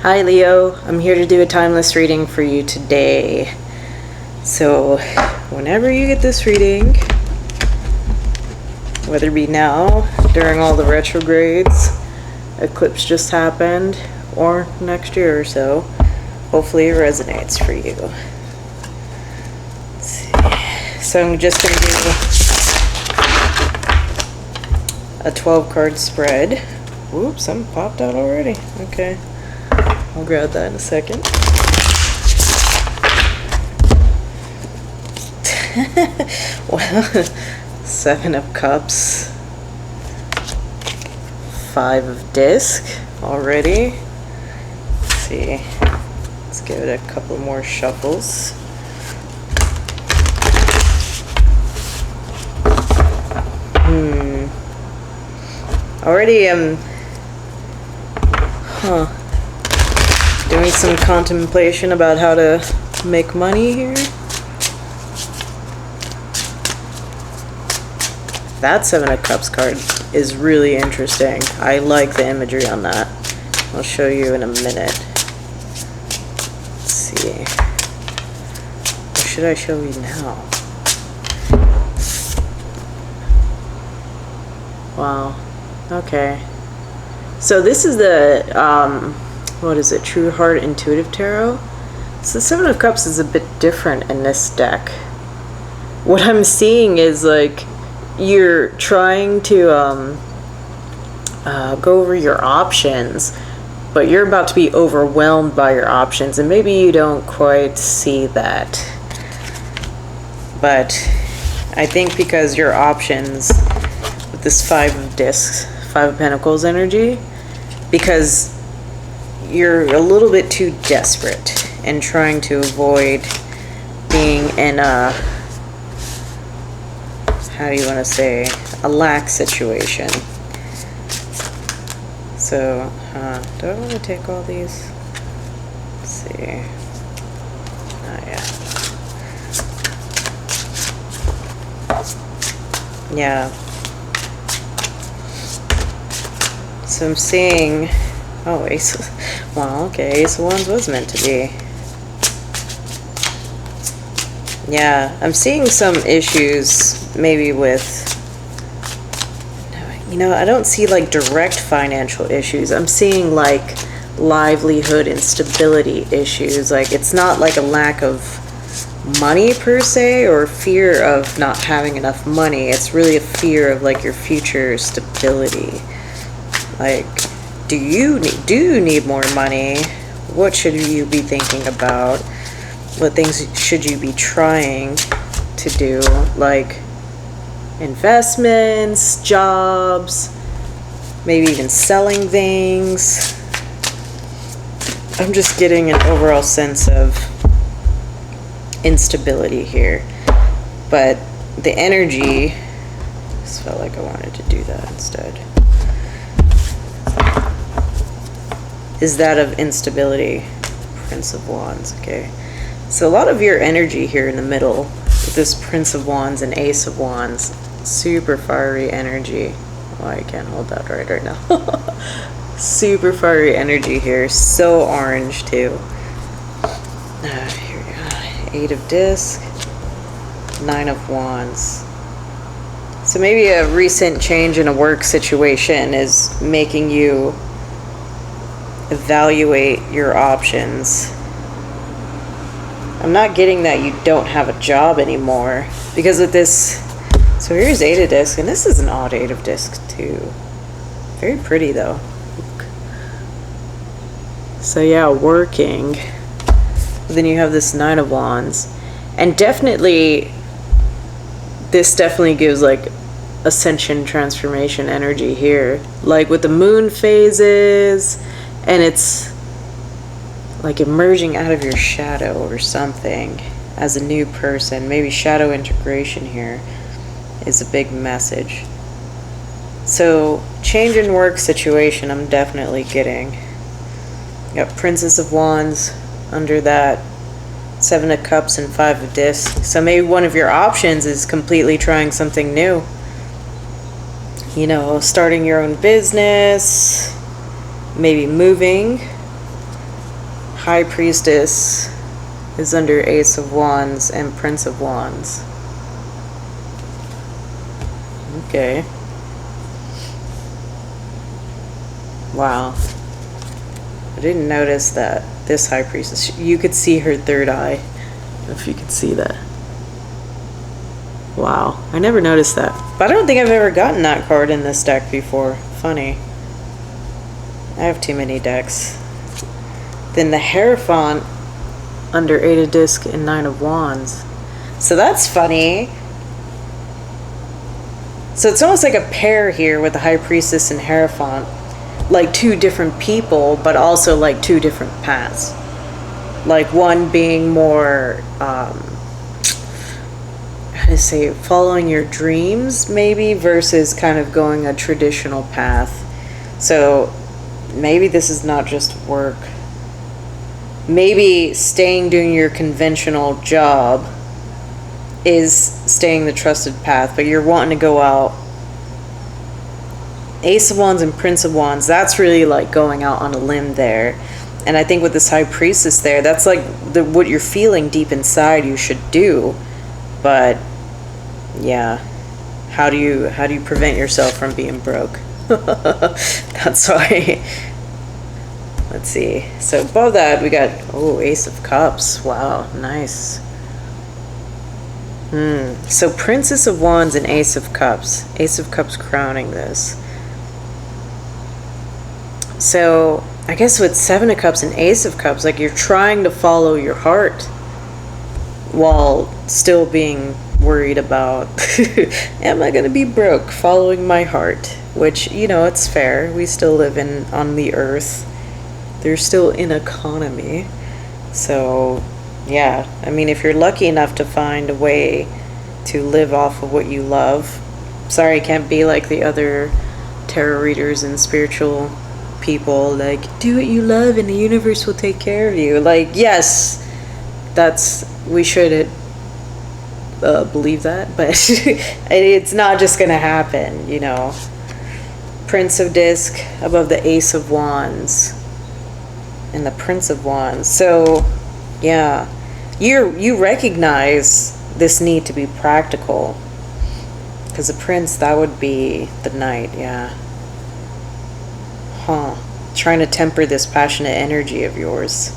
Hi Leo, I'm here to do a timeless reading for you today. So whenever you get this reading, whether it be now, during all the retrogrades, eclipse just happened, or next year or so, hopefully it resonates for you. Let's see. So I'm just going to do a 12 card spread. Whoops, some popped out already. Okay. I'll grab that in a second. Well, 7 of Cups, 5 of Disc already. Let's see. Let's give it a couple more shuffles. Already doing some contemplation about how to make money here. That 7 of Cups card is really interesting. I like the imagery on that. I'll show you in a minute. Let's see. Or should I show you now? Wow. Okay. So this is the, what is it? True Heart Intuitive Tarot. So the 7 of Cups is a bit different in this deck. What I'm seeing is like you're trying to go over your options, but you're about to be overwhelmed by your options, and maybe you don't quite see that. But I think because your options with this 5 of Discs, 5 of Pentacles energy, because you're a little bit too desperate and trying to avoid being in a, how do you want to say, a lack situation. So, do I want to take all these? Let's see. Oh, yeah. Yeah. So I'm seeing, oh, Ace, well, okay, Ace of Wands was meant to be. Yeah, I'm seeing some issues maybe with, you know, I don't see like direct financial issues. I'm seeing like livelihood and stability issues. Like it's not like a lack of money per se or fear of not having enough money. It's really a fear of like your future stability. Like, do you need more money? What should you be thinking about? What things should you be trying to do? Like investments, jobs, maybe even selling things. I'm just getting an overall sense of instability here. But the energy, just felt like I wanted to do that instead, is that of instability. Prince of Wands, okay. So a lot of your energy here in the middle with this Prince of Wands and Ace of Wands, super fiery energy. Oh, I can't hold that right now. Super fiery energy here, so orange too. Here we go. 8 of Disc, 9 of Wands. So maybe a recent change in a work situation is making you evaluate your options. I'm not getting that you don't have a job anymore because of this. So here's 8 of Disc, and this is an odd 8 of Disc too. Very pretty though. So yeah, working. Then you have this 9 of Wands, and definitely this definitely gives like ascension transformation energy here, like with the moon phases. And it's like emerging out of your shadow or something as a new person. Maybe shadow integration here is a big message. So change in work situation I'm definitely getting. Got Princess of Wands under that, 7 of Cups and 5 of Discs. So maybe one of your options is completely trying something new. You know, starting your own business, maybe moving, High Priestess is under Ace of Wands and Prince of Wands. Okay. Wow. I didn't notice that this High Priestess, you could see her third eye, if you could see that. Wow, I never noticed that. But I don't think I've ever gotten that card in this deck before. Funny. I have too many decks. Then the Hierophant under 8 of Disc and 9 of Wands. So that's funny. So it's almost like a pair here with the High Priestess and Hierophant. Like two different people, but also like two different paths. Like one being more, how to say, following your dreams maybe, versus kind of going a traditional path. So maybe this is not just work. Maybe staying doing your conventional job is staying the trusted path, but you're wanting to go out. Ace of Wands and Prince of Wands, that's really like going out on a limb there. And I think with this High Priestess there, that's like what you're feeling deep inside you should do. But yeah, how do you prevent yourself from being broke? That's why. Let's see. So above that we got, oh, Ace of Cups. Wow, nice. So Princess of Wands and Ace of Cups. Ace of Cups crowning this. So I guess with 7 of Cups and Ace of Cups, like you're trying to follow your heart while still being worried about, am I going to be broke following my heart? Which, you know, it's fair. We still live on the earth. There's still an economy. So, yeah. I mean, if you're lucky enough to find a way to live off of what you love. Sorry, I can't be like the other tarot readers and spiritual people, like, do what you love and the universe will take care of you. Like, yes, we should believe that, but it's not just gonna happen, you know. Prince of Disc above the Ace of Wands and the Prince of Wands. So yeah, you recognize this need to be practical, because the Prince, that would be the Knight. Yeah. Trying to temper this passionate energy of yours.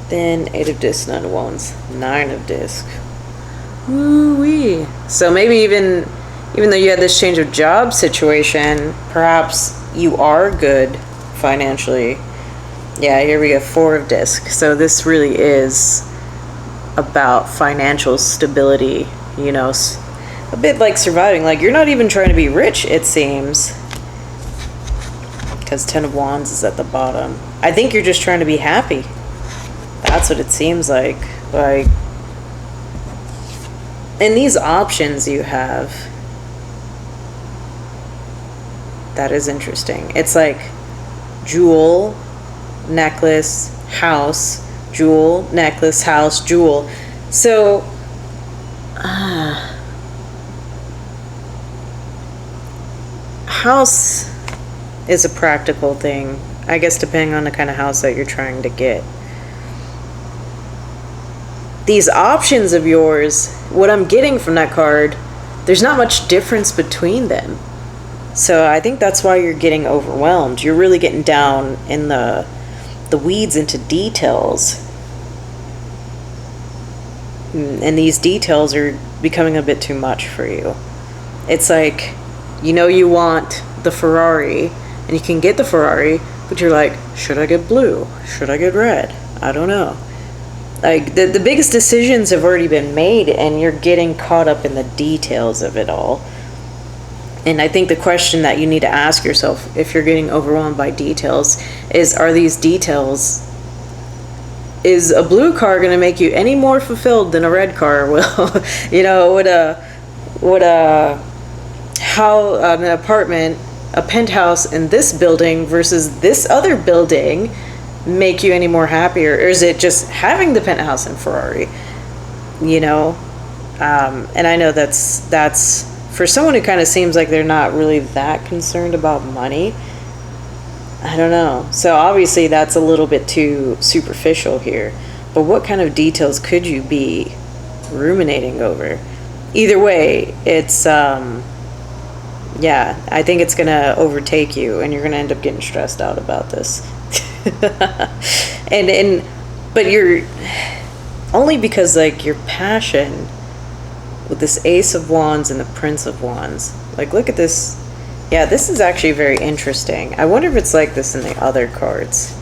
Then 8 of Disc, 9 of Wands, 9 of Disc. Woo-wee. So maybe even though you had this change of job situation, perhaps you are good financially. Yeah, here we go, 4 of Disc. So this really is about financial stability, you know, a bit like surviving. Like, you're not even trying to be rich, it seems. Because 10 of Wands is at the bottom. I think you're just trying to be happy. That's what it seems like. Like, and these options you have, that is interesting. It's like jewel, necklace, house, jewel, necklace, house, jewel. So, house is a practical thing, I guess, depending on the kind of house that you're trying to get. These options of yours, what I'm getting from that card, there's not much difference between them. So I think that's why you're getting overwhelmed. You're really getting down in the weeds into details. And these details are becoming a bit too much for you. It's like, you know, you want the Ferrari, and you can get the Ferrari, but you're like, should I get blue? Should I get red? I don't know. Like, the biggest decisions have already been made, and you're getting caught up in the details of it all. And I think the question that you need to ask yourself, if you're getting overwhelmed by details, is, are these details, is a blue car going to make you any more fulfilled than a red car will? You know, would an apartment, a penthouse in this building versus this other building make you any more happier? Or is it just having the penthouse and Ferrari, you know? And I know that's for someone who kind of seems like they're not really that concerned about money. I don't know. So obviously that's a little bit too superficial here. But what kind of details could you be ruminating over? Either way, it's yeah, I think it's gonna overtake you, and you're gonna end up getting stressed out about this. But you're only because like your passion with this Ace of Wands and the Prince of Wands. Like, look at this. Yeah, this is actually very interesting. I wonder if it's like this in the other cards.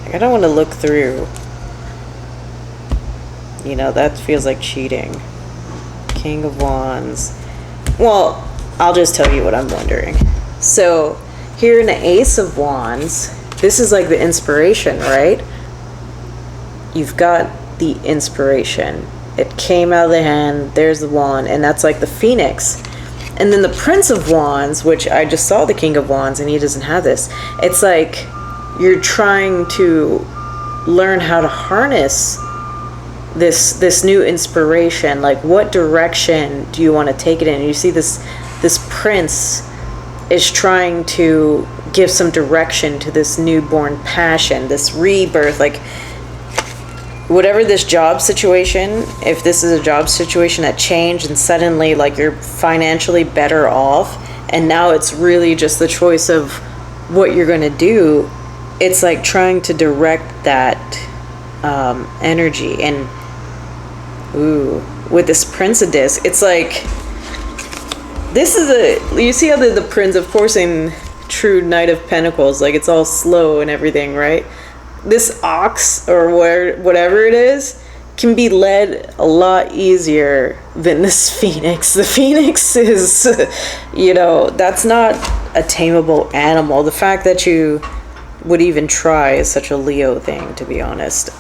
Like, I don't want to look through. You know, that feels like cheating. King of Wands. Well, I'll just tell you what I'm wondering. So, here in the Ace of Wands, this is like the inspiration, right? You've got the inspiration. It came out of the hand, there's the wand, and that's like the Phoenix. And then the Prince of Wands, which I just saw the King of Wands, and he doesn't have this. It's like you're trying to learn how to harness this new inspiration. Like, what direction do you want to take it in? And you see this prince is trying to give some direction to this newborn passion, this rebirth. Like, whatever this job situation, if this is a job situation that changed and suddenly like you're financially better off, and now it's really just the choice of what you're going to do, it's like trying to direct that energy. And ooh, with this Prince of Disc, it's like, this is you see how the Prince, of course, in true Knight of Pentacles, like it's all slow and everything, right? This ox, or whatever it is, can be led a lot easier than this Phoenix. The Phoenix is, you know, that's not a tameable animal. The fact that you would even try is such a Leo thing, to be honest.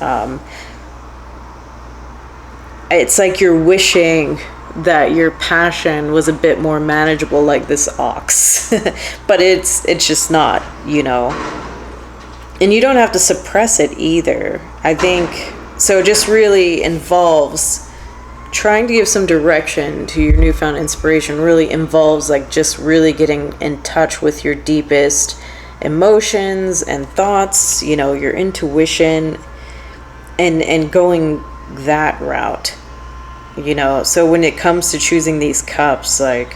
It's like you're wishing that your passion was a bit more manageable, like this ox. But it's just not, you know. And you don't have to suppress it either. I think, so it just really involves trying to give some direction to your newfound inspiration. Really involves like just really getting in touch with your deepest emotions and thoughts, you know, your intuition, and going that route, you know. So when it comes to choosing these cups, like,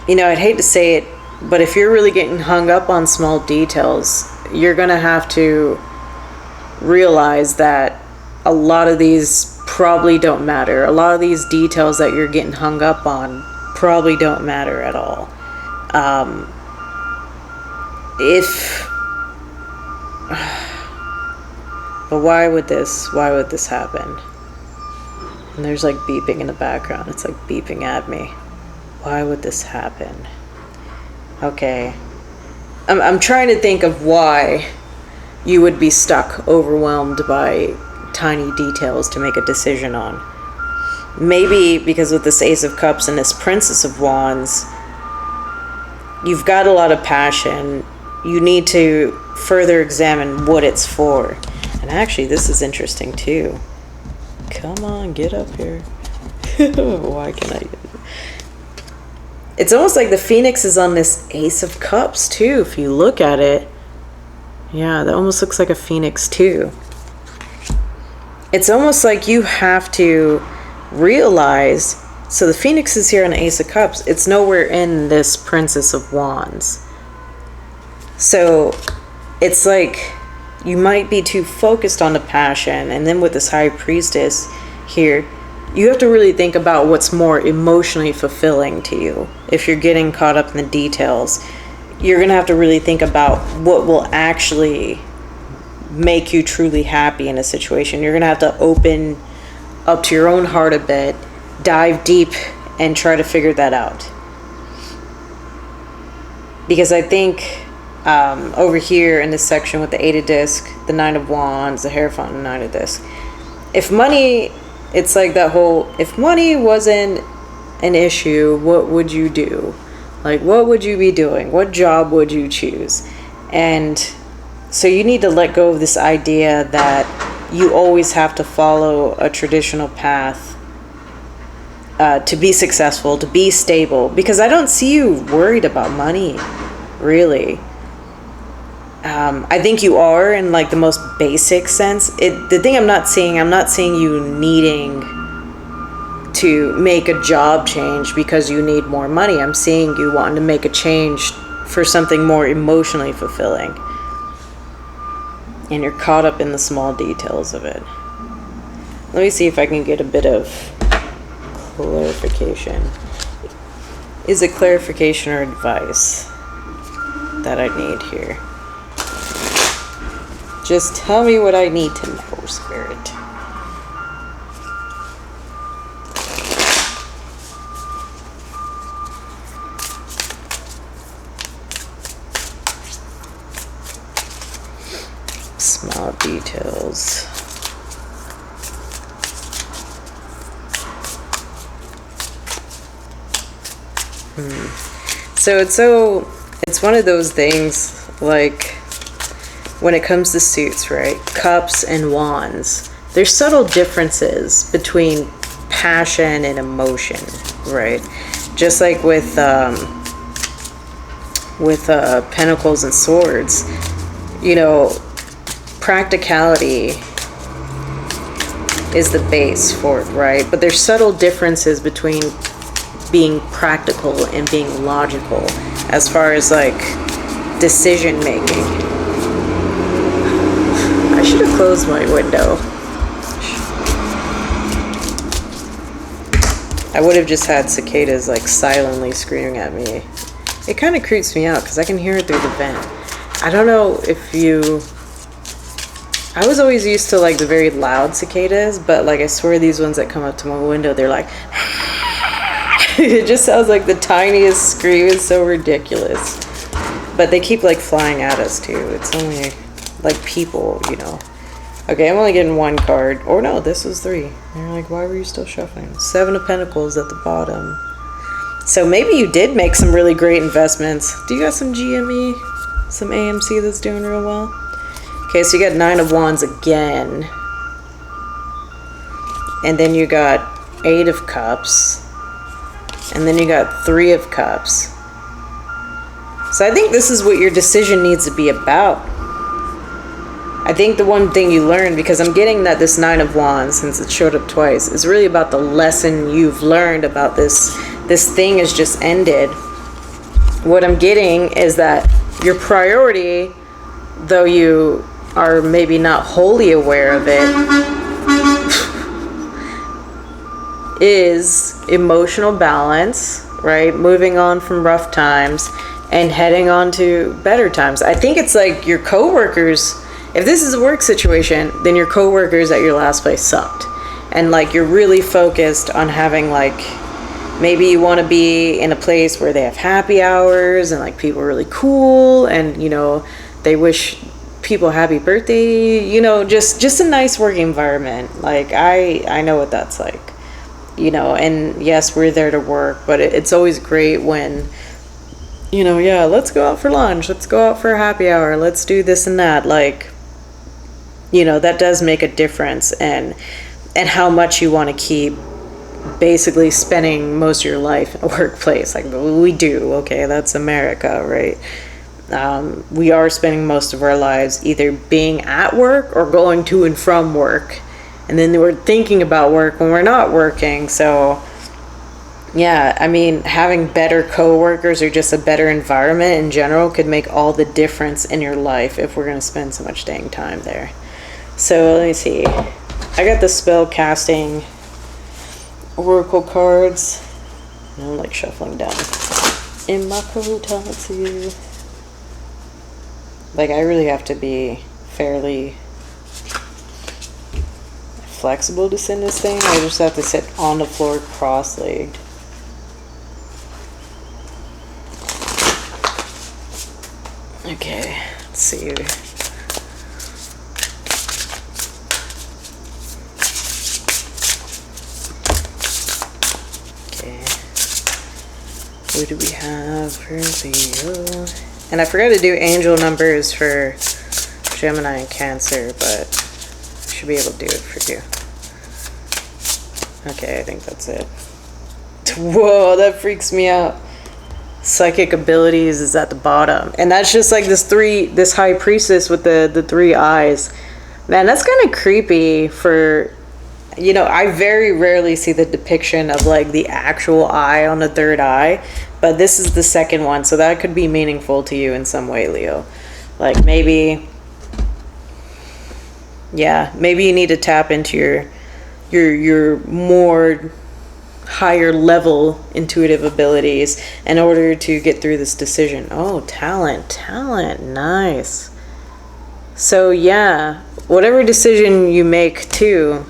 you know, I'd hate to say it, but if you're really getting hung up on small details, you're going to have to realize that a lot of these probably don't matter. A lot of these details that you're getting hung up on probably don't matter at all. But why would this happen? And there's like beeping in the background. It's like beeping at me. Why would this happen? Okay. I'm trying to think of why you would be stuck, overwhelmed by tiny details to make a decision on. Maybe because with this Ace of Cups and this Princess of Wands, you've got a lot of passion. You need to further examine what it's for. And actually, this is interesting too. Come on, get up here. Why can't I? It's almost like the Phoenix is on this Ace of Cups too, if you look at it. Yeah, that almost looks like a Phoenix too. It's almost like you have to realize, so the Phoenix is here on the Ace of Cups. It's nowhere in this Princess of Wands. So it's like you might be too focused on the passion, and then with this High Priestess here, you have to really think about what's more emotionally fulfilling to you. If you're getting caught up in the details, you're going to have to really think about what will actually make you truly happy in a situation. You're going to have to open up to your own heart a bit, dive deep, and try to figure that out. Because I think over here in this section with the Eight of Disc, the Nine of Wands, the Hierophant, and Nine of Disc, if money... It's like that whole, if money wasn't an issue, what would you do? Like, what would you be doing? What job would you choose? And so you need to let go of this idea that you always have to follow a traditional path to be successful, to be stable. Because I don't see you worried about money, really. I think you are in like the most basic sense. The thing I'm not seeing you needing to make a job change because you need more money. I'm seeing you wanting to make a change for something more emotionally fulfilling. And you're caught up in the small details of it. Let me see if I can get a bit of clarification. Is it clarification or advice that I need here? Just tell me what I need to know, Spirit. Small details. So it's one of those things, like when it comes to suits, right? Cups and wands. There's subtle differences between passion and emotion, right? Just like with pentacles and swords, you know, practicality is the base for it, right? But there's subtle differences between being practical and being logical as far as like decision making. I should have closed my window. I would have just had cicadas like silently screaming at me. It kind of creeps me out because I can hear it through the vent. I don't know if you... I was always used to like the very loud cicadas, but like I swear these ones that come up to my window, they're like... It just sounds like the tiniest scream. It's so ridiculous. But they keep like flying at us too. It's only like people, you know. Okay, I'm only getting one card. Or no, this was 3. And you're like, why were you still shuffling? 7 of Pentacles at the bottom. So maybe you did make some really great investments. Do you got some GME? Some AMC that's doing real well? Okay, so you got 9 of Wands again. And then you got 8 of Cups. And then you got 3 of Cups. So I think this is what your decision needs to be about. I think the one thing you learned, because I'm getting that this 9 of Wands, since it showed up twice, is really about the lesson you've learned about this thing has just ended. What I'm getting is that your priority, though you are maybe not wholly aware of it, is emotional balance, right? Moving on from rough times and heading on to better times. I think it's like your coworkers, if this is a work situation, then your coworkers at your last place sucked. And like you're really focused on having like, maybe you want to be in a place where they have happy hours and like people are really cool and, you know, they wish people happy birthday, you know, just a nice work environment. Like I know what that's like. You know, and yes, we're there to work, but it's always great when, you know, yeah, let's go out for lunch, let's go out for a happy hour, let's do this and that. Like, you know, that does make a difference, and how much you want to keep basically spending most of your life in a workplace. Like we do, okay, that's America, right? We are spending most of our lives either being at work or going to and from work. And then we're thinking about work when we're not working. So, yeah, I mean, having better coworkers or just a better environment in general could make all the difference in your life if we're going to spend so much dang time there. So, let me see. I got the Spellcasting Oracle cards. And I'm like shuffling down in my totality. Like, I really have to be fairly flexible to send this thing. I just have to sit on the floor cross-legged. Okay, let's see. Okay. What do we have for Leo? And I forgot to do angel numbers for Gemini and Cancer, but should be able to do it for you. Okay, I think that's it. Whoa, that freaks me out. Psychic abilities is at the bottom. And that's just like this high priestess with the three eyes. Man, that's kind of creepy for, you know, I very rarely see the depiction of like the actual eye on the third eye, but this is the second one, so that could be meaningful to you in some way, Leo. Like maybe, yeah, maybe you need to tap into your more higher level intuitive abilities in order to get through this decision. Oh, talent, nice. So yeah, whatever decision you make too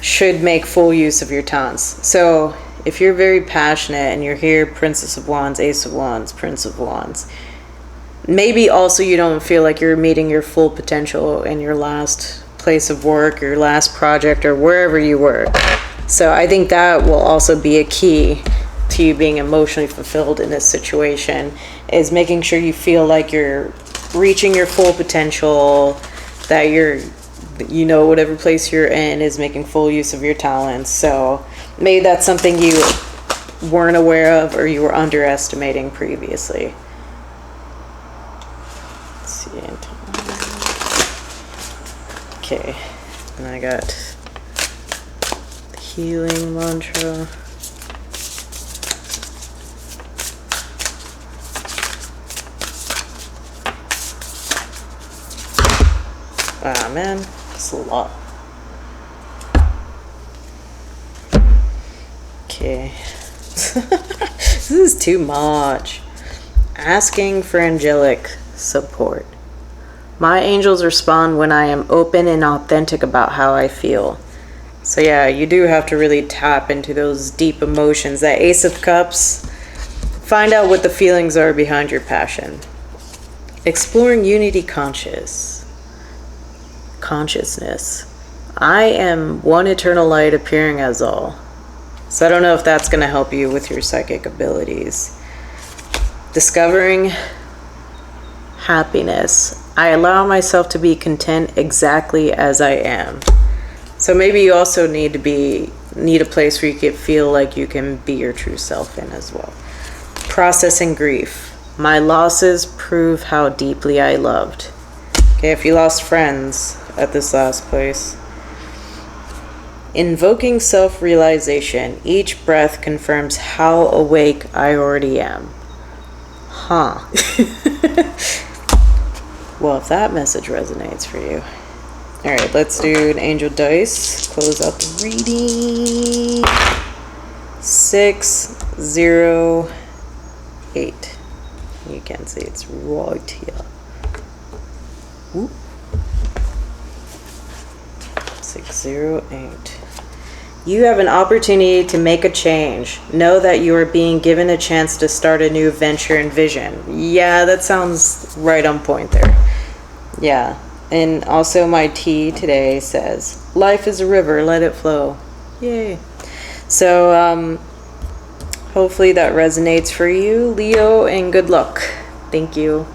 should make full use of your talents. So if you're very passionate and you're here, Princess of Wands, Ace of Wands, Prince of Wands, maybe also you don't feel like you're meeting your full potential in your last place of work, your last project, or wherever you work. So I think that will also be a key to you being emotionally fulfilled in this situation, is making sure you feel like you're reaching your full potential, that you're, you know, whatever place you're in is making full use of your talents. So maybe that's something you weren't aware of or you were underestimating previously. Let's see. Okay, and I got the healing mantra. Ah, man, it's a lot. Okay. This is too much. Asking for angelic support. My angels respond when I am open and authentic about how I feel. So yeah, you do have to really tap into those deep emotions. That Ace of Cups, find out what the feelings are behind your passion. Exploring unity consciousness. I am one eternal light appearing as all. So I don't know if that's going to help you with your psychic abilities. Discovering happiness. I allow myself to be content exactly as I am. So maybe you also need a place where you can feel like you can be your true self in as well. Processing grief. My losses prove how deeply I loved. Okay, if you lost friends at this last place. Invoking self-realization. Each breath confirms how awake I already am. Huh. Well, if that message resonates for you. Alright, let's do an angel dice. Close out the reading. 6, 0, 8. You can see it's right here. Ooh. 6, 0, 8. You have an opportunity to make a change. Know that you are being given a chance to start a new venture and vision. Yeah, that sounds right on point there. Yeah. And also my tea today says, life is a river, let it flow. Yay. So, hopefully that resonates for you, Leo, and good luck. Thank you.